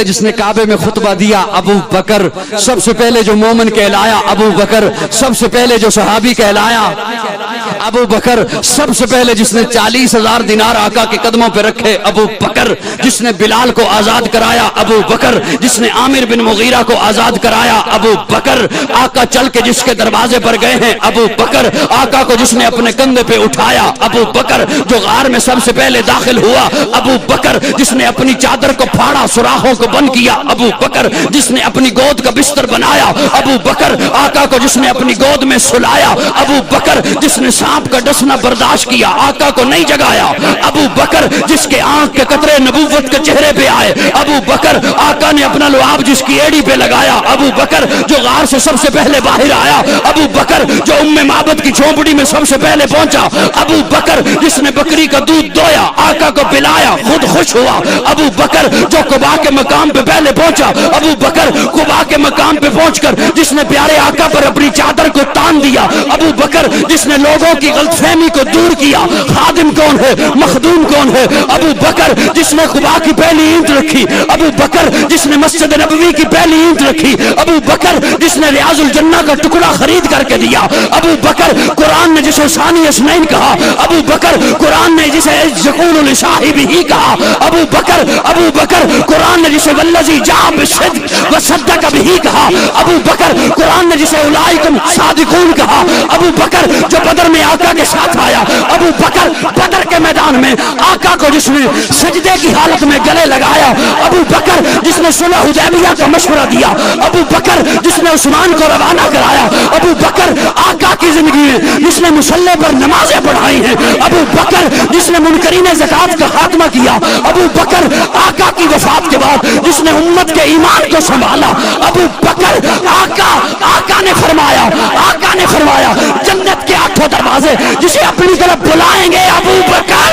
جس نے کعبے میں خطبہ دیا ابو بکر، سب سے پہلے جو مومن کہلایا ابو بکر، سب سے پہلے جو صحابی کہلایا ابو بکر، سب سے پہلے جس نے 40,000 دینار آقا کے قدموں پہ رکھے ابو بکر، جس نے بلال کو آزاد کرایا ابو بکر، جس نے عامر بن مغیرہ کو آزاد کرایا ابو بکر، آقا چل کے جس کے دروازے پر گئے ہیں ابو بکر، آقا کو جس نے اپنے کندھے پہ اٹھایا ابو بکر، جو غار میں سب سے پہلے داخل ہوا ابو بکر، جس نے اپنی چادر کو پھاڑا سوراخوں کو بند کیا ابو بکر، جس نے اپنی گود کا بستر بنایا ابو بکر، آقا کو جس نے اپنی گود میں سلایا ابو بکر، جس نے سانپ کا ڈسنا برداشت کیا آقا کو نہیں جگایا ابو بکر، جس کے آنکھ کے قطرے نبوت کے چہرے پہ آئے ابو بکر، آقا نے اپنا لعاب جس کی ایڑی پہ لگایا ابو بکر، جو غار سے سب سے پہلے باہر آیا ابو بکر، جو معبد کی جھونپڑی میں سب سے پہلے پہنچا ابو بکر، جس نے بکری کا دودھ دویا آقا کو پلایا خود خوش ہوا ابو بکر، جو قباء کے مقام پہ پہلے پہنچا ابو بکر، قباء کے مقام پہ پہنچ کر جس نے پیارے آقا پر اپنی چادر کو تان دیا ابو بکر، جس نے لوگوں کی غلط فہمی کو دور کیا خادم کون ہے مخدوم کون ہے ابو بکر، جس نے قباء کی پہلی اینٹ رکھی ابو بکر، جس نے مسجد نبوی کی پہلی اینٹ رکھی ابو بکر، جس نے ریاض الجنہ کا ٹکڑا خرید کر کے دیا ابو بکر، قرآن نے جسے ثانی اسنین کہا ابو بکر، قرآن نے جسے یقول لصاحبہ کہا ابو بکر، قرآن نے جسے والذی جاء بالصدق وصدق بہ کہا ابو بکر، قرآن نے جسے اولئک صادقون کہا ابو بکر، جو بدر میں آقا کے ساتھ آیا ابو بکر، بدر کے میدان میں آقا کو جس نے سجدے کی حالت میں گلے لگایا ابو بکر، جس نے صلح حدیبیہ کا مشورہ دیا ابو بکر، جس نے عثمان کو روانہ کرایا ابو بکر، آقا کی زندگی میں جس نے مصلی پر نمازیں پڑھائی ہیں ابو بکر، جس نے منکرین زکات کا خاتمہ کیا ابو بکر، آقا کی وفات کے بعد جس نے امت کے ایمان کو سنبھالا ابو بکر، آقا نے فرمایا جنت کے 8 دروازے جسے اپنی طرف بلائیں گے ابو بکر